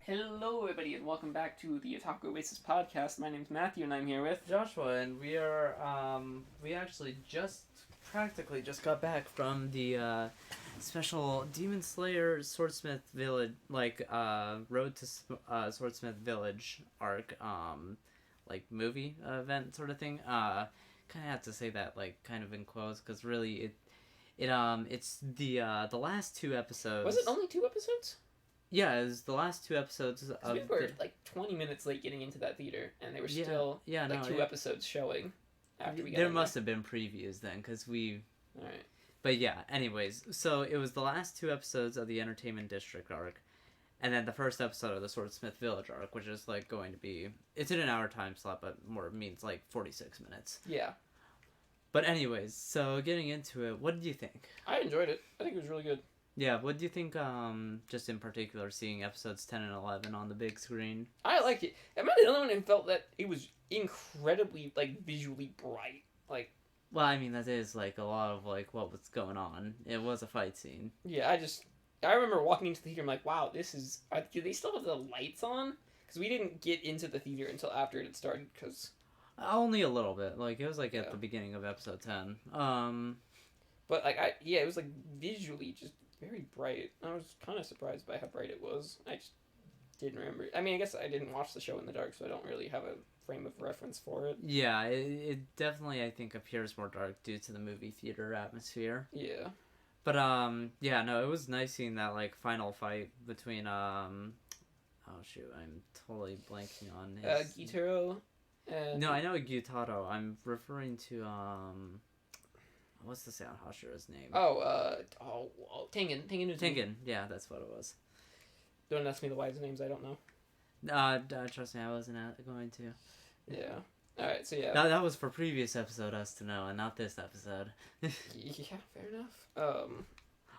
Hello, everybody, and welcome back to the Otaku Oasis Podcast. My name's Matthew, and I'm here with Joshua, and we actually practically just got back from the special Demon Slayer Swordsmith Village, Road to Swordsmith Village arc, movie event sort of thing. Kind of have to say that kind of in quotes because really it's the last two episodes. Was it only 2 episodes? Yeah, it was the last 2 episodes of. We were 20 minutes late getting into that theater, and there were still 2 episodes showing after we got there must have been previews then, because we. All right. But yeah, anyways, so it was the last 2 episodes of the Entertainment District arc, and then the first episode of the Swordsmith Village arc, which is going to be. It's in an hour time slot, but more means 46 minutes. Yeah. But anyways, so getting into it, what did you think? I enjoyed it. I think it was really good. Yeah, what do you think, just in particular, seeing episodes 10 and 11 on the big screen? I liked it. Am I the only one who felt that it was incredibly, visually bright? Well, I mean, that is, a lot of, what was going on. It was a fight scene. Yeah, I remember walking into the theater, I'm like, wow, this is... do they still have the lights on? Because we didn't get into the theater until after it had started, because... Only a little bit. It was, at the beginning of episode 10. But, it was, visually just... very bright. I was kind of surprised by how bright it was. I just didn't remember. I mean, I guess I didn't watch the show in the dark, so I don't really have a frame of reference for it. Yeah, it definitely, I think, appears more dark due to the movie theater atmosphere. Yeah. But, yeah, no, it was nice seeing that, final fight between, oh, shoot, I'm totally blanking on his... Gitaro and... No, I know Gyutaro. I'm referring to, what's the sound Hashira's name? Tengen. Tengen, yeah, that's what it was. Don't ask me the wives' names, I don't know. Trust me, I wasn't going to. Yeah. Alright, so yeah. That was for previous episode us to know, and not this episode. Yeah, fair enough.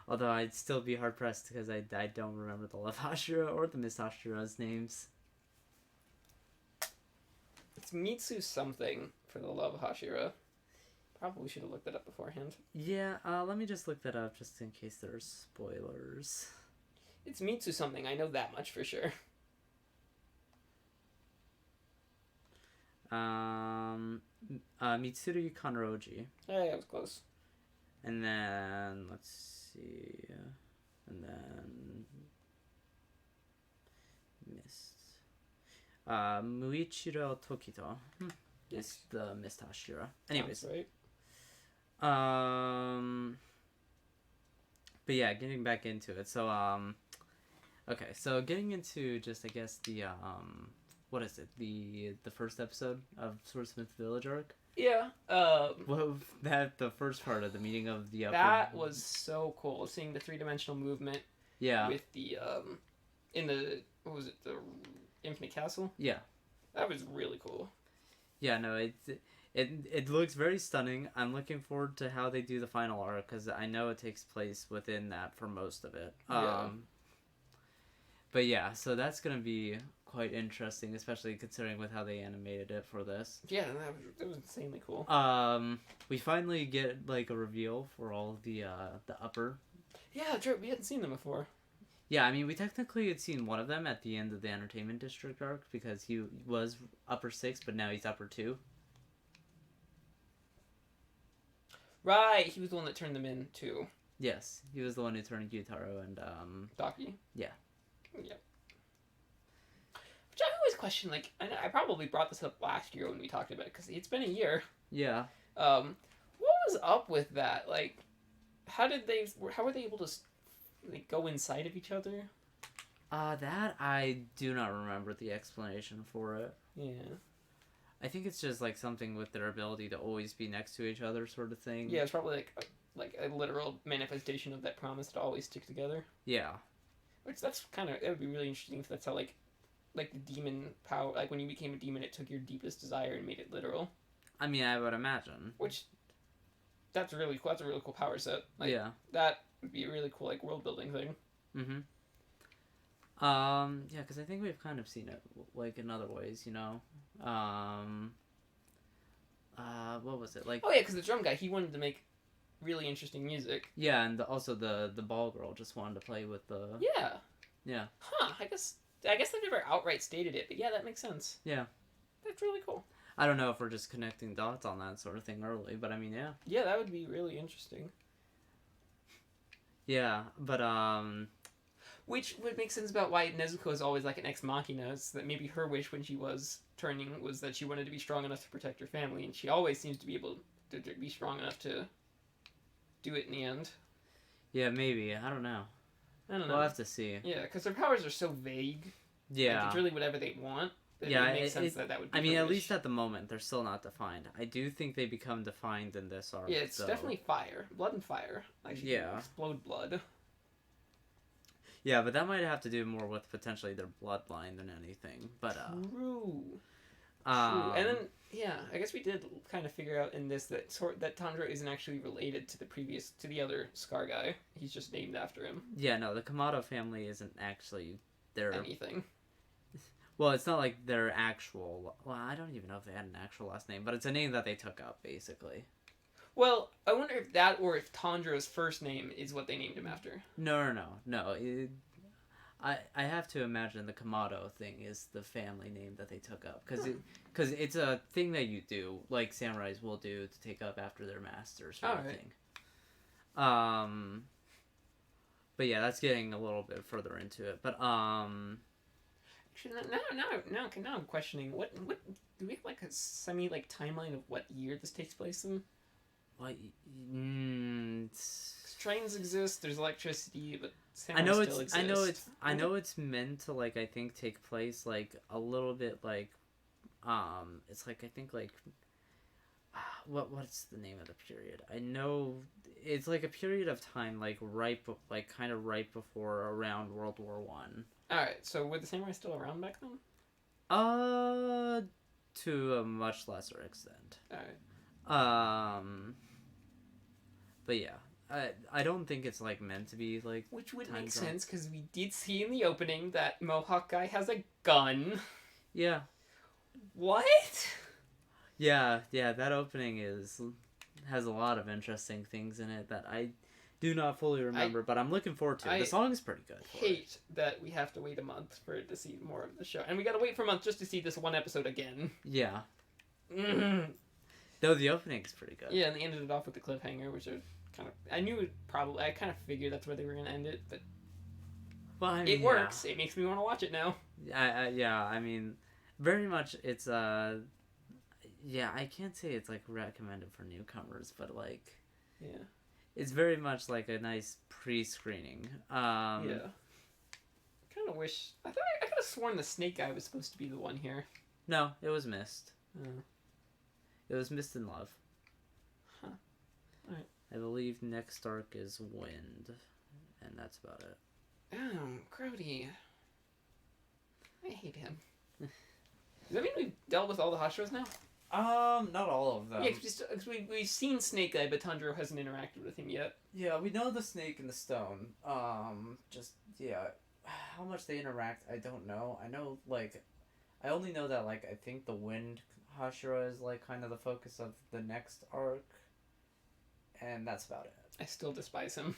Although I'd still be hard-pressed because I don't remember the Love Hashira or the Miss Hashira's names. It's Mitsu something for the Love Hashira. Probably should have looked that up beforehand. Yeah, let me just look that up just in case there are spoilers. It's Mitsu something, I know that much for sure. Mitsuru Kanroji. Hey, I was close. And then, let's see, and then, missed. Muichiro Tokito. Is the Miss Hashira. Anyways. Sounds right. But yeah, getting back into it. So, okay, so getting into just, I guess, the, what is it? The first episode of Swordsmith Village arc? Yeah. Well, the first part of the meeting of the upper... That was so cool, seeing the 3-dimensional movement. Yeah. With the, in the, what was it, the Infinite Castle? Yeah. That was really cool. Yeah, no, it looks very stunning. I'm looking forward to how they do the final arc, because I know it takes place within that for most of it. Yeah. But yeah, so that's going to be quite interesting, especially considering with how they animated it for this. Yeah, that was insanely cool. We finally get, a reveal for all of the upper... Yeah, true, we hadn't seen them before. Yeah, I mean, we technically had seen one of them at the end of the Entertainment District arc, because he was upper 6, but now he's upper 2. Right, he was the one that turned them in, too. Yes, he was the one who turned Gyutaro and, Daki? Yeah. Yeah. Which I always question, I probably brought this up last year when we talked about it, because it's been a year. Yeah. What was up with that? How were they able to... go inside of each other? That I do not remember the explanation for it. Yeah. I think it's just something with their ability to always be next to each other sort of thing. Yeah, it's probably like a literal manifestation of that promise to always stick together. Yeah. Which that would be really interesting if that's how the demon power, when you became a demon, it took your deepest desire and made it literal. I mean, I would imagine. Which, that's really cool. That's a really cool power set. Yeah. That would be a really cool world building thing. Mm-hmm. Yeah, because I think we've kind of seen it in other ways, you know. What was it Oh yeah, because the drum guy, he wanted to make really interesting music. Yeah, and also the ball girl just wanted to play with the... Yeah. Yeah. Huh, I guess I guess they've never outright stated it, but yeah, that makes sense. Yeah. That's really cool. I don't know if we're just connecting dots on that sort of thing early, but I mean, yeah. Yeah, that would be really interesting. Yeah, but Which would make sense about why Nezuko is always like an ex machina. Is that maybe her wish when she was turning was that she wanted to be strong enough to protect her family, and she always seems to be able to be strong enough to do it in the end. Yeah, maybe. I don't know. I don't know. We'll have to see. Yeah, because their powers are so vague. Yeah. Like, it's really whatever they want. Yeah, it makes sense that would be I mean, her at wish. least at the moment, they're still not defined. I do think they become defined in this arc. Yeah, it's so. definitely fire. Blood and fire. Like, she can explode blood. Yeah, but that might have to do more with potentially their bloodline than anything. But True. And then, yeah, I guess we did kind of figure out in this that Tanjiro isn't actually related to the other Scar guy. He's just named after him. Yeah, no, the Kamado family isn't actually their... Anything. Well, it's not like their actual... Well, I don't even know if they had an actual last name, but it's a name that they took up, basically. Well, I wonder if that or if Tanjiro's first name is what they named him after. No. I have to imagine the Kamado thing is the family name that they took up. Because it's a thing that you do, like samurais will do to take up after their masters sort of thing. But yeah, that's getting a little bit further into it. But Actually, now I'm questioning what do we have like a semi like timeline of what year this takes place in? What? 'Cause trains exist. There's electricity, but I know still it's. exist. I know it's meant to like I think take place like a little bit like, it's like I think like. What's the name of the period? I know it's like a period of time like kind of right before around World War One. All right, so were the samurai still around back then? To a much lesser extent. All right. But yeah, I don't think it's like meant to be like. Which would make sense because we did see in the opening that Mohawk guy has a gun. Yeah. What? Yeah, that opening has a lot of interesting things in it that I do not fully remember, but I'm looking forward to it. The song's pretty good. I hate that we have to wait a month for to see more of the show, and we gotta wait for a month just to see this one episode again. Yeah. Mm-hmm. Though the opening's pretty good. Yeah, and they ended it off with the cliffhanger, which are kind of. I kind of figured that's where they were gonna end it, but. Well, I mean, it works. It makes me want to watch it now. Yeah, I mean, very much it's yeah, I can't say it's like recommended for newcomers, but like, yeah, it's very much like a nice pre-screening. Yeah. Kind of wish I could have sworn the snake guy was supposed to be the one here. No, it was missed. Oh. It was Mist in Love. Huh. Alright. I believe next arc is Wind, and that's about it. Oh, Grody. I hate him. Does that mean we've dealt with all the Hashiras now? Not all of them. Yeah, because we've seen Snake Guy, but Tanjiro hasn't interacted with him yet. Yeah, we know the snake and the stone. Yeah. How much they interact, I don't know. I know, like, I only know that, like, I think the Wind Hashira is, like, kind of the focus of the next arc. And that's about it. I still despise him.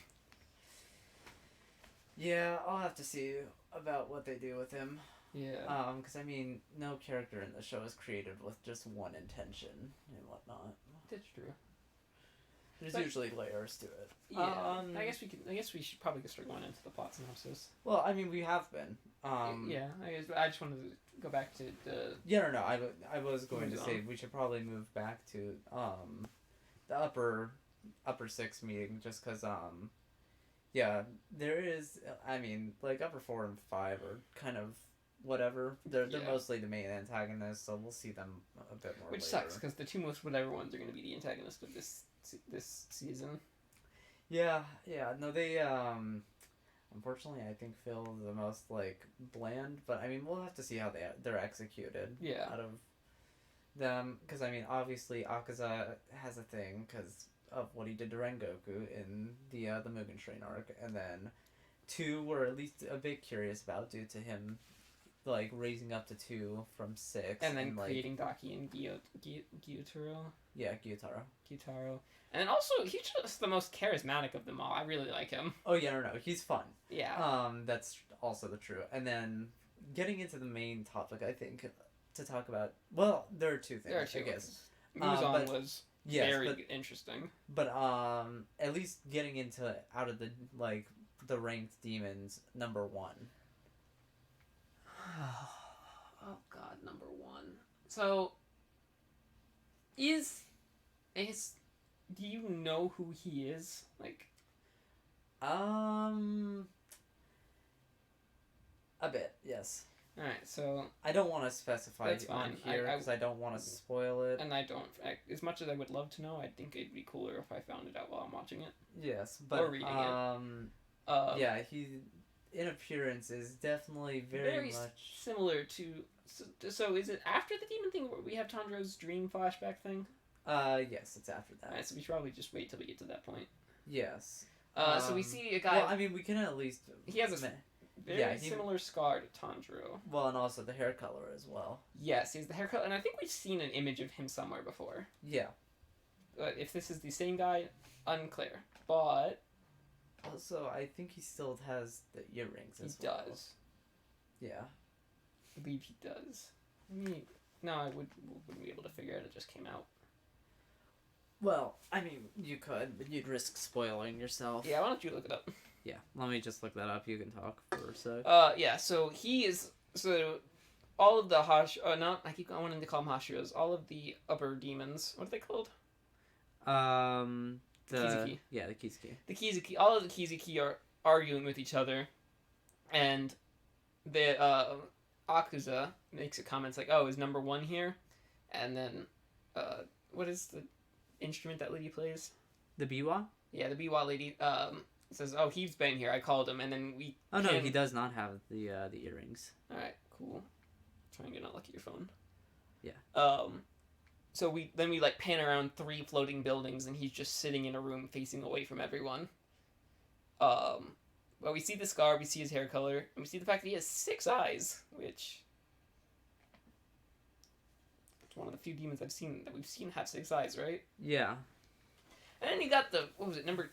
Yeah, I'll have to see about what they do with him. Yeah. Because, I mean, no character in the show is created with just one intention and whatnot. That's true. There's usually layers to it. Yeah. I guess we should probably start going into the plot synopsis. Well, I mean, we have been. Yeah. I just wanted to go back to the. Yeah, no. I was going to say we should probably move back to the upper 6 meeting just because yeah, there is. I mean, like upper 4 and 5 are kind of. Whatever. They're mostly the main antagonists, so we'll see them a bit more. Which later. sucks because the two most whatever ones are going to be the antagonist of this season. Yeah. No, they unfortunately I think feel the most like bland, but I mean we'll have to see how they're executed. Yeah. Out of them, because I mean obviously Akaza has a thing because of what he did to Rengoku in the Mugen Train arc, and then 2 we're at least a bit curious about due to him. Like raising up to 2 from 6, and then creating Daki and Gyutaro. Yeah, Gyutaro. And also, he's just the most charismatic of them all. I really like him. Oh yeah, no, he's fun. Yeah. That's also the true. And then getting into the main topic, I think, to talk about... Well, there are two things, There are two. I guess. Muzan was very interesting. But, at least getting into, out of the, like, the ranked demons, number 1. Oh, God, number 1. So, do you know who he is? Like... A bit, yes. Alright, so... I don't want to specify That's on fine. here, because I don't want to spoil it. And I don't... as much as I would love to know, I think it'd be cooler if I found it out while I'm watching it. Yes, but... Or reading it. Yeah, he... In appearance is definitely very much... similar to... So is it after the demon thing where we have Tanjiro's dream flashback thing? Yes, it's after that. Alright, so we should probably just wait till we get to that point. Yes. So we see a guy... Well, I mean, we can at least... He has a very similar scar to Tanjiro. Well, and also the hair color as well. Yes, he has the hair color, and I think we've seen an image of him somewhere before. Yeah. If this is the same guy, unclear. But... Also, I think he still has the earrings as well. He does. Yeah. I believe he does. No, I wouldn't be able to figure it out. It just came out. Well, I mean, you could, but you'd risk spoiling yourself. Yeah, why don't you look it up? Yeah, let me just look that up. You can talk for a sec. Yeah, so he is... So, all of the I wanted to call them Hashiras. All of the upper demons... What are they called? Kizuki. Yeah, the Kizuki. The Kizuki. All of the Kizuki are arguing with each other. And the, Akuza makes a comment like, oh, is number 1 here? And then, what is the instrument that lady plays? The biwa? Yeah, the biwa lady, says, oh, he's been here, I called him, and then we... Oh, no, he does not have the earrings. Alright, cool. Try and get unlucky your phone. Yeah. So we like, pan around 3 floating buildings, and he's just sitting in a room facing away from everyone. But we see the scar, we see his hair color, and we see the fact that he has 6 eyes, which... It's one of the few demons we've seen have 6 eyes, right? Yeah. And then you got the, what was it, number...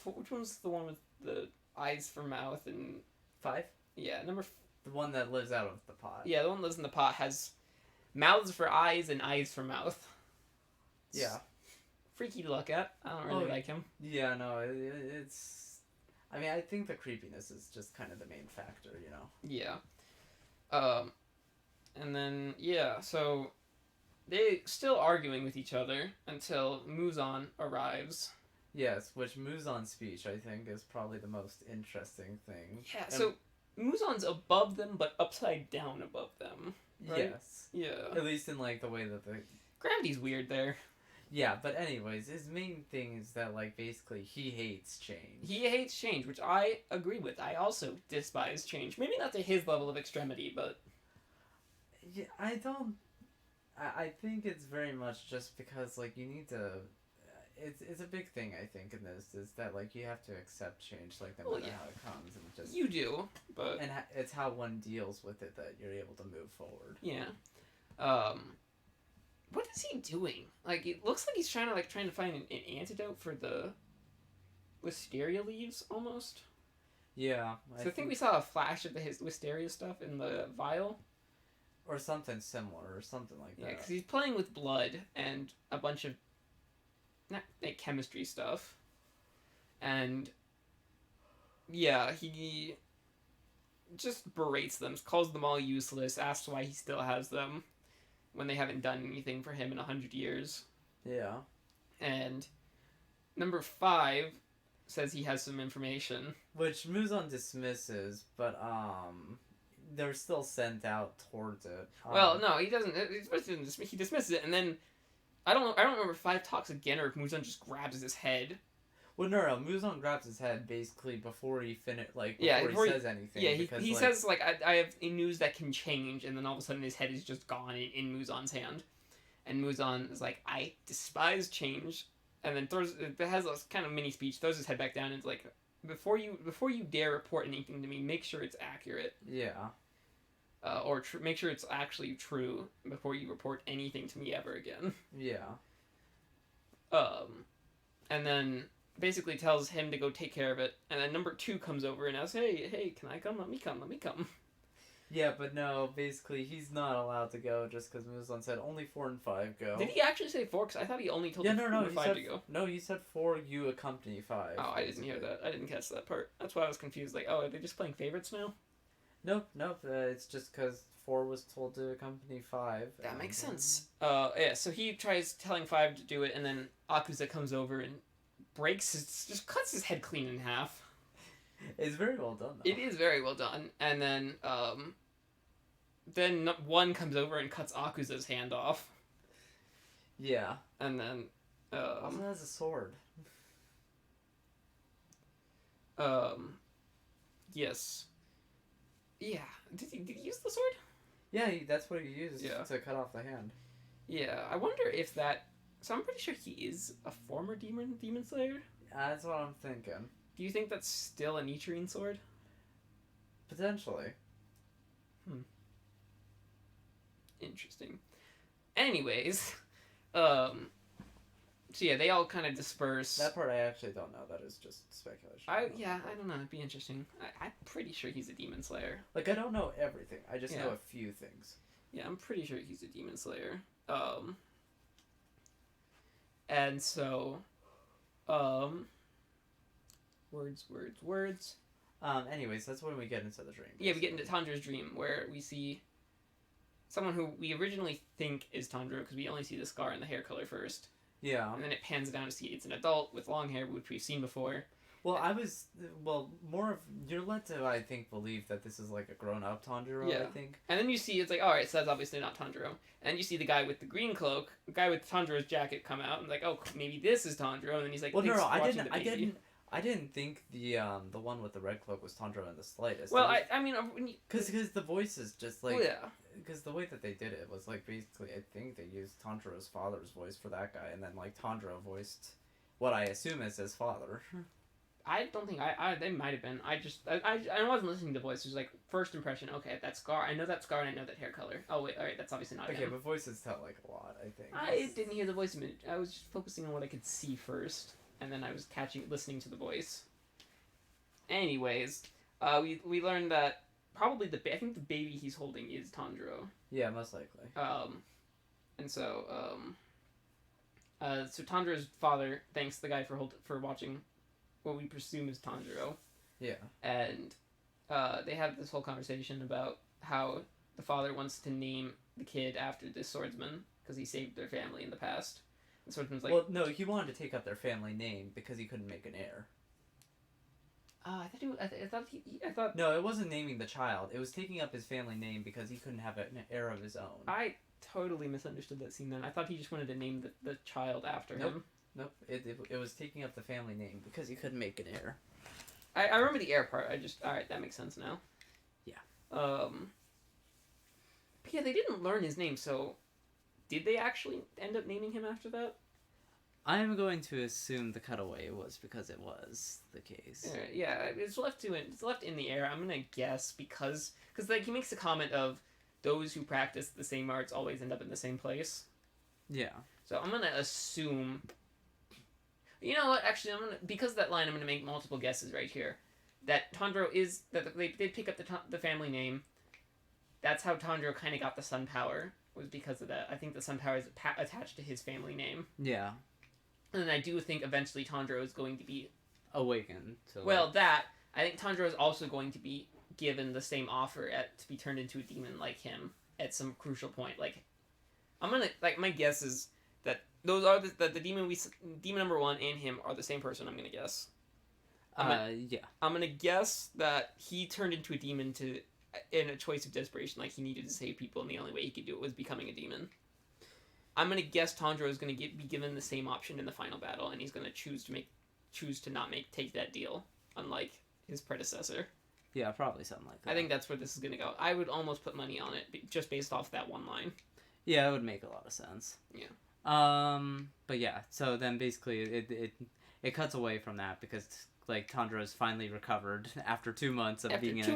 Which one's the one with the eyes for mouth and... 5? Yeah, The one that lives out of the pot. Yeah, the one that lives in the pot has mouths for eyes and eyes for mouth. It's freaky to look at. I don't really like him. Yeah, no, it's... I mean, I think the creepiness is just kind of the main factor, you know? Yeah. And then, yeah, so... They still arguing with each other until Muzan arrives. Yes, which Muzan's speech, I think, is probably the most interesting thing. Yeah, so Muzan's above them, but upside down above them. Right? Yes. Yeah. At least in, like, the way that the... Gravity's weird there. Yeah, but anyways, his main thing is that, like, basically, he hates change. He hates change, which I agree with. I also despise change. Maybe not to his level of extremity, but... Yeah, I think it's very much just because, like, you need to... It's a big thing, I think, in this, is that, like, you have to accept change, like, no matter how it comes, and just... You do, but... And it's how one deals with it that you're able to move forward. Yeah. What is he doing? Like, it looks like he's trying to find an antidote for the wisteria leaves, almost. Yeah. I think we saw a flash of his wisteria stuff in the vial. Or something similar, or something like that. Yeah, because he's playing with blood and a bunch of not like chemistry stuff. And yeah, he just berates them, calls them all useless, asks why he still has them when they haven't done anything for him in 100 years. Yeah. And number 5 says he has some information. Which Muzan dismisses, but they're still sent out towards it. Well, no, he doesn't. He dismisses it, and then I don't remember if 5 talks again or if Muzan just grabs his head. Well, no, Muzan grabs his head basically before he before he says anything. Yeah, he says like I have news that can change, and then all of a sudden his head is just gone in Muzan's hand, and Muzan is like, I despise change, and then has a kind of mini speech, throws his head back down, and is like, before you dare report anything to me, make sure it's accurate. Yeah. Or make sure it's actually true before you report anything to me ever again. Yeah. And then basically tells him to go take care of it. And then number 2 comes over and asks, hey, can I come? Let me come. Yeah, but no, basically he's not allowed to go just because Muzan said only 4 and 5 go. Did he actually say 4? Because I thought he only told Yeah, the no, the he 5 said to go. no. He said 4. You accompany 5. Oh, I didn't hear that. I didn't catch that part. That's why I was confused. Like, oh, are they just playing favorites now? Nope. It's just because 4 was told to accompany 5. That makes sense. Yeah. So he tries telling 5 to do it, and then Akusa comes over and just cuts his head clean in half. It's very well done, though. It is very well done. And then 1 comes over and cuts Akusa's hand off. Yeah. And then Also has a sword. Yes. Yeah. Did he use the sword? Yeah, that's what he used Yeah. to cut off the hand. Yeah. I wonder if that. So I'm pretty sure he is a former demon slayer. That's what I'm thinking. Do you think that's still a Nichiren sword? Potentially. Interesting. Anyways, so yeah, they all kind of disperse. That part I actually don't know. That is just speculation. I don't know. It'd be interesting. I'm pretty sure he's a demon slayer. Like, I don't know everything. I just Yeah. know a few things. Yeah, I'm pretty sure he's a demon slayer. And so, words. Anyways, that's when we get into the dream. Yeah, we get into Tanjiro's dream where we see someone who we originally think is Tanjiro because we only see the scar and the hair color first. Yeah. And then it pans down to see it's an adult with long hair, which we've seen before. Well, more of, you're led to, I think, believe that this is like a grown-up Tanjiro, Yeah. I think. And then you see, it's like, alright, so that's obviously not Tanjiro. And then you see the guy with the green cloak, the guy with Tanjiro's jacket come out, and like, oh, maybe this is Tanjiro, and then he's like, Well, no, thanks for I watching the baby. didn't think the one with the red cloak was Tanjiro in the slightest. Well, I mean, when you... Because the voice is just like... Oh, yeah. Because the way that they did it was like, basically, I think they used Tanjiro's father's voice for that guy, and then like Tanjiro voiced what I assume is his father. I don't think they might have been. I wasn't listening to the voice. It was like, first impression, okay, that scar, I know that scar and I know that hair color. Oh, wait, alright, that's obviously not Okay, him. but voices tell like a lot, I think. I didn't hear the voice a minute. I was just focusing on what I could see first, and then I was listening to the voice. Anyways, we learned that probably I think the baby he's holding is Tanjiro. Yeah, most likely. And so, so Tanjiro's father thanks the guy for watching what we presume is Tanjiro. Yeah. And they have this whole conversation about how the father wants to name the kid after this swordsman because he saved their family in the past. The swordsman's like, well, no, he wanted to take up their family name because he couldn't make an heir. I thought. No, it wasn't naming the child. It was taking up his family name because he couldn't have an heir of his own. I totally misunderstood that scene then. I thought he just wanted to name the child after him. Nope. It was taking up the family name because he couldn't make an heir. I remember the heir part. Alright, that makes sense now. Yeah. But yeah, they didn't learn his name, so did they actually end up naming him after that? I am going to assume the cutaway was because it was the case. Yeah, it's left in the air. I'm gonna guess because like he makes a comment of those who practice the same arts always end up in the same place. Yeah. So I'm gonna assume. You know what? Actually, because of that line, I'm gonna make multiple guesses right here. That Tanjiro is that they did pick up the family name. That's how Tanjiro kind of got the sun power. Was because of that. I think the sun power is attached to his family name. Yeah. And then I do think eventually Tanjiro is going to be awakened. I think Tanjiro is also going to be given the same offer to be turned into a demon like him at some crucial point. Like, I'm gonna my guess is that those are the demon demon number 1 and him are the same person. I'm gonna guess. Yeah. I'm gonna guess that he turned into a demon in a choice of desperation, like he needed to save people, and the only way he could do it was becoming a demon. I'm gonna guess Tanjiro is gonna be given the same option in the final battle, and he's gonna choose to not take that deal, unlike his predecessor. Yeah, probably something like that. I think that's where this is gonna go. I would almost put money on it, just based off that one line. Yeah, it would make a lot of sense. Yeah. But yeah, so then basically it cuts away from that because like Tanjiro's finally recovered after 2 months of being in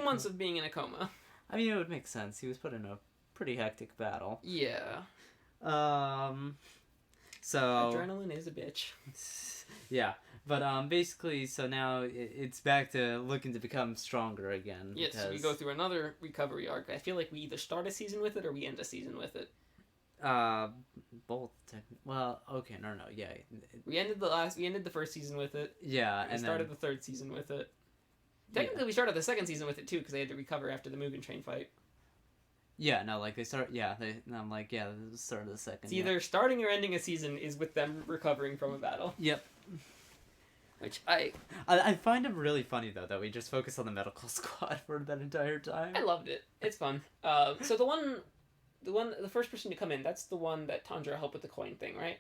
a coma. I mean, it would make sense. He was put in a pretty hectic battle. Yeah. So adrenaline is a bitch. Yeah, but basically, so now it's back to looking to become stronger again. Yes, because... we go through another recovery arc. I feel like we either start a season with it or we end a season with it. Both. Well, okay, no, yeah. We ended the first season with it. Yeah, and we started the third season with it. Technically, we started the second season with it too because they had to recover after the Mugen Train fight. Yeah, no, like they start. Yeah, I'm like, yeah, this is the start of the second. It's either starting or ending a season is with them recovering from a battle. Yep. Which I find it really funny though that we just focus on the medical squad for that entire time. I loved it. It's fun. So the first person to come in, that's the one that Tanjiro helped with the coin thing, right?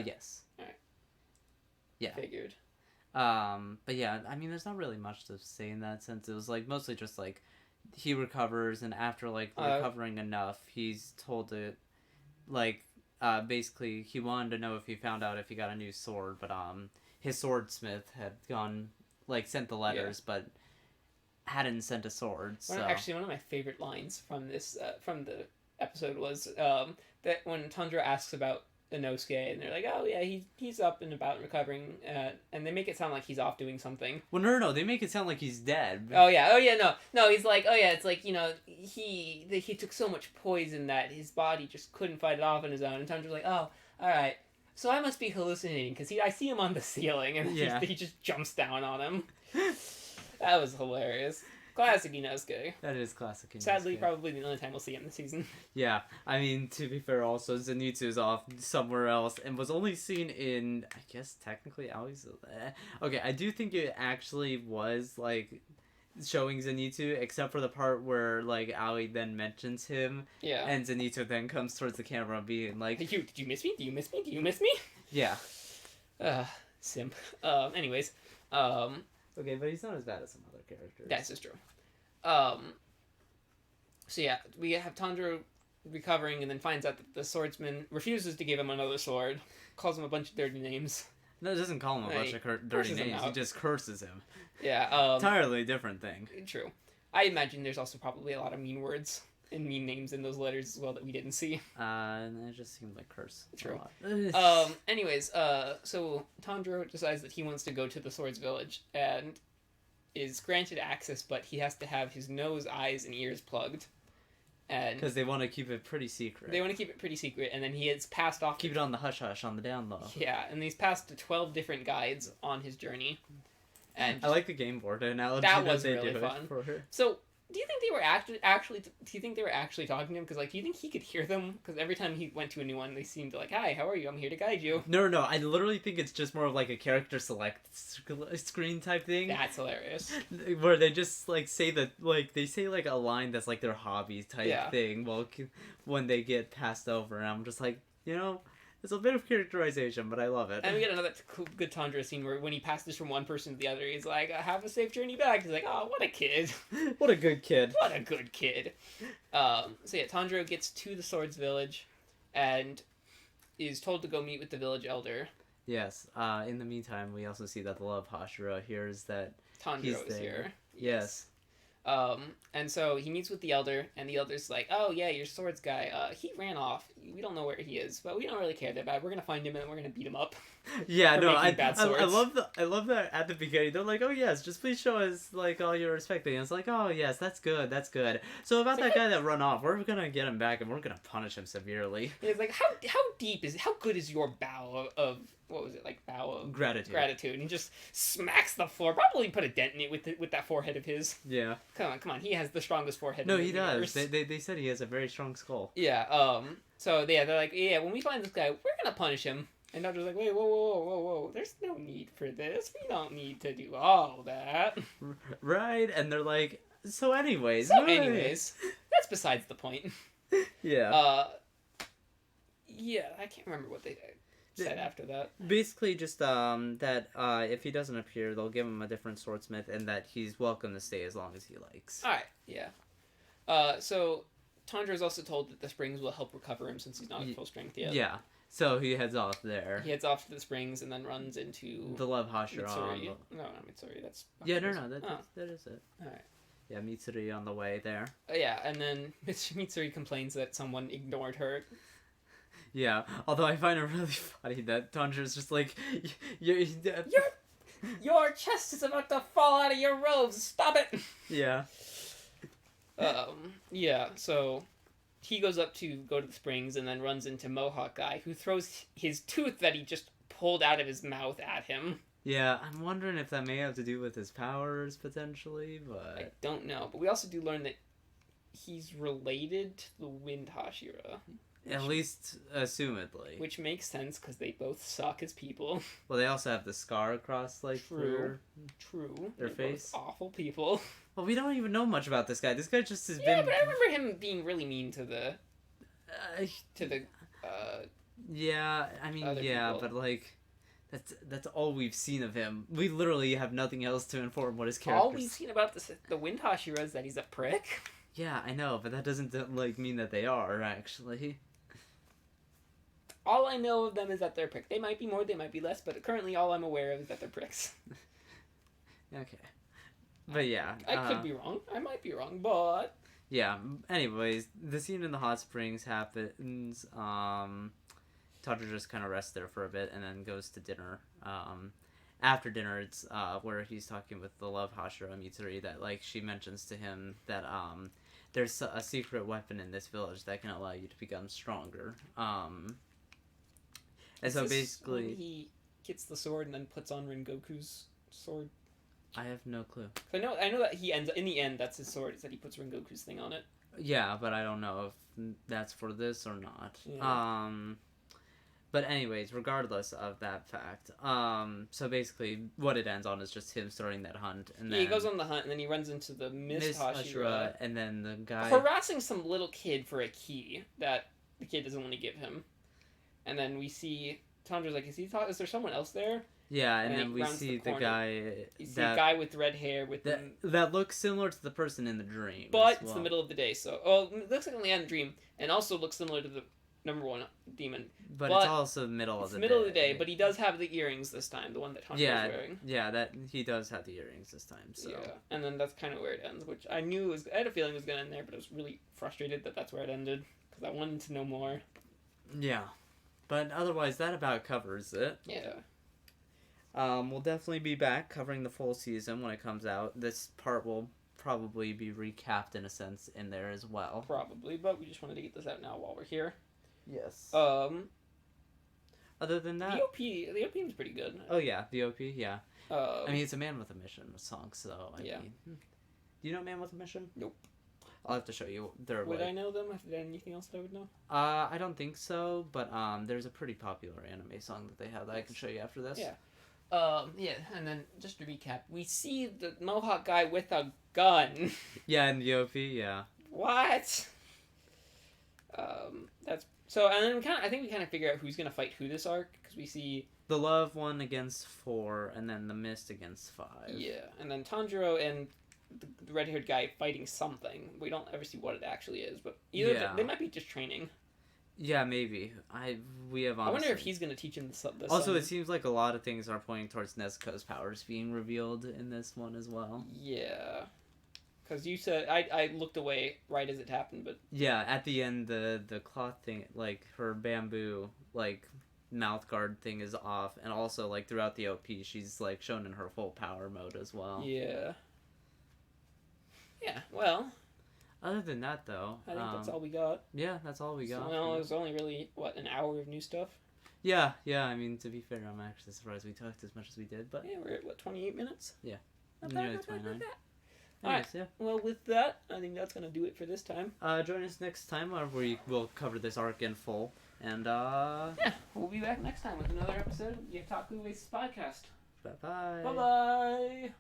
Yes. Alright. Yeah. Figured. But yeah, I mean, there's not really much to say in that sense. It was like mostly just like he recovers, and after like recovering enough, he's told to like basically he wanted to know if he found out if he got a new sword, but his swordsmith had sent the letters, but hadn't sent a sword. So Actually, one of my favorite lines from this from the episode was that when Tanjiro asks about Inosuke, and they're like, "Oh yeah, he's up and about and recovering," and they make it sound like he's off doing something. Well, no, they make it sound like he's dead. Oh yeah, no, he's like, oh yeah, it's like, he took so much poison that his body just couldn't fight it off on his own. And Tanjiro's like, oh, all right, so I must be hallucinating because I see him on the ceiling, and he just jumps down on him. That was hilarious. Classic Inosuke. That is classic Inosuke. Sadly, probably the only time we'll see him this season. Yeah, I mean, to be fair, also, Zenitsu is off somewhere else and was only seen in, I guess, technically, Aoi's... Okay, I do think it actually was, like, showing Zenitsu, except for the part where, like, Aoi then mentions him. Yeah. And Zenitsu then comes towards the camera being like... Did you miss me? Do you miss me? Do you miss me? Yeah. Simp. Anyways. Okay, but he's not as bad as some other characters. That's just true. So yeah, we have Tanjiro recovering and then finds out that the swordsman refuses to give him another sword, calls him a bunch of dirty names. No, it doesn't call him a bunch of dirty names, he just curses him. Yeah. Entirely different thing. True. I imagine there's also probably a lot of mean words and mean names in those letters as well that we didn't see. It just seemed like curse. True. Anyways, so Tanjiro decides that he wants to go to the Swords Village and is granted access, but he has to have his nose, eyes, and ears plugged. And because they want to keep it pretty secret. They want to keep it pretty secret, and then he has passed off... Keep it on the hush-hush, on the down low. Yeah, and he's passed 12 different guides on his journey. And I like the game board analogy. That was really fun. For her. So, do you think they were actually talking to him? Because, like, do you think he could hear them? Because every time he went to a new one, they seemed like, "Hi, how are you? I'm here to guide you." No. I literally think it's just more of like a character select screen type thing. That's hilarious. Where they just like say that, like they say like a line that's like their hobby type thing. Well, when they get passed over, and I'm just like, it's a bit of characterization, but I love it. And we get another good Tanjiro scene where when he passes from one person to the other, he's like, "Have a safe journey back." He's like, "Oh, what a kid." What a good kid. What a good kid. So yeah, Tanjiro gets to the Swords Village and is told to go meet with the village elder. Yes. In the meantime, we also see that the love Hashira hears that Tanjiro is here. Yes. And so he meets with the elder, and the elder's like, "Oh yeah, your swords guy, he ran off. We don't know where he is, but we don't really care that bad. We're gonna find him and we're gonna beat him up." Yeah, no, I love that at the beginning. They're like, "Oh yes, just please show us like all your respect." And it's like, "Oh yes, that's good. So about that guy that run off, we're gonna get him back and we're gonna punish him severely." It's like, how good is your bow of what was it, like bow of gratitude, and he just smacks the floor. Probably put a dent in it with that forehead of his. Yeah. Come on, he has the strongest forehead. No, he does. They said he has a very strong skull. Yeah. So yeah, they're like, yeah, when we find this guy, we're gonna punish him. And Doctor's like, wait, whoa. There's no need for this. We don't need to do all that. Right? And they're like, so anyways, that's besides the point. Yeah. Yeah, I can't remember what they said after that. Basically just that if he doesn't appear, they'll give him a different swordsmith, and that he's welcome to stay as long as he likes. Alright, yeah. So Tanjiro is also told that the springs will help recover him since he's not at full strength yet. Yeah. So he heads off there. He heads off to the springs and then runs into the love Hashira. Mitsuri. No, not Mitsuri. That's that is it. All right. Yeah, Mitsuri on the way there. Yeah, and then Mitsuri complains that someone ignored her. Yeah, although I find it really funny that Tanjiro's just like, Your chest is about to fall out of your robes. Stop it. Yeah. Yeah. So he goes up to go to the springs and then runs into Mohawk Guy, who throws his tooth that he just pulled out of his mouth at him. Yeah, I'm wondering if that may have to do with his powers potentially, but I don't know. But we also do learn that he's related to the Wind Hashira. At least assumedly. Which makes sense because they both suck as people. Well, they also have the scar across like True. Their They're face. both awful people. Well, we don't even know much about this guy. This guy just has been. Yeah, but I remember him being really mean to the. Yeah, I mean, yeah, people. but like, that's all we've seen of him. We literally have nothing else to inform what his character. All we've seen about the Wind Hashira is that he's a prick. Yeah, I know, but that doesn't like mean that they are actually. All I know of them is that they're pricks. They might be more, they might be less, but currently all I'm aware of is that they're pricks. Okay. But yeah. I could be wrong. I might be wrong, but... Yeah, anyways, the scene in the hot springs happens. Tanjiro just kind of rests there for a bit and then goes to dinner. After dinner, it's where he's talking with the love Hashira Mitsuri that, like, she mentions to him that there's a secret weapon in this village that can allow you to become stronger. And so basically, when he gets the sword and then puts on Rengoku's sword. I have no clue. I know that he ends in the end. That's his sword. Is that he puts Rengoku's thing on it. Yeah, but I don't know if that's for this or not. Yeah. But anyways, regardless of that fact, so basically what it ends on is just him starting that hunt, and then he goes on the hunt, and then he runs into the Miss Hashira, and then the guy harassing some little kid for a key that the kid doesn't want to give him. And then we see Tanjiro's like, is there someone else there? Yeah, and then we see the guy. You see a guy with red hair with that looks similar to the person in the dream. But it's the middle of the day, so it looks like only in the dream, and also looks similar to the number one demon. But it's also middle of the day. But he does have the earrings this time, the one that Tanjiro's wearing. Yeah, that he does have the earrings this time. So. Yeah, and then that's kind of where it ends, which I knew I had a feeling it was gonna end there, but I was really frustrated that that's where it ended because I wanted to know more. Yeah. But otherwise, that about covers it. Yeah. We'll definitely be back covering the full season when it comes out. This part will probably be recapped in a sense in there as well. Probably, but we just wanted to get this out now while we're here. Yes. Other than that, the OP was pretty good. Oh yeah, the OP, yeah. I mean, it's a Man with a Mission song, so I mean, do you know Man with a Mission? Nope. I'll have to show you. Would I know them? Is there anything else that I would know? I don't think so, but there's a pretty popular anime song that they have that I can show you after this. Yeah. Yeah, and then just to recap, we see the Mohawk guy with a gun. Yeah, in the OP, yeah. What? That's so, and then I think we kind of figure out who's gonna fight who this arc because we see the Love one against 4, and then the Mist against 5. Yeah, and then Tanjiro and the red-haired guy fighting something. We don't ever see what it actually is, but either they might be just training. Yeah, maybe. We have honestly... I wonder if he's going to teach him the Also, it seems like a lot of things are pointing towards Nezuko's powers being revealed in this one as well. Yeah. Because you said... I looked away right as it happened, but... Yeah, at the end, the cloth thing, like, her bamboo, like, mouth guard thing is off, and also, like, throughout the OP, she's, like, shown in her full power mode as well. Yeah. Yeah, well... Other than that, though... I think that's all we got. Yeah, that's all we got. Well, it was only really, an hour of new stuff? Yeah, I mean, to be fair, I'm actually surprised we talked as much as we did, but... Yeah, we're at, 28 minutes? Yeah. Nearly 29. Alright, yeah. Well, with that, I think that's going to do it for this time. Join us next time where we will cover this arc in full, and, Yeah, we'll be back next time with another episode of the Otaku Oasis Podcast. Bye-bye. Bye-bye!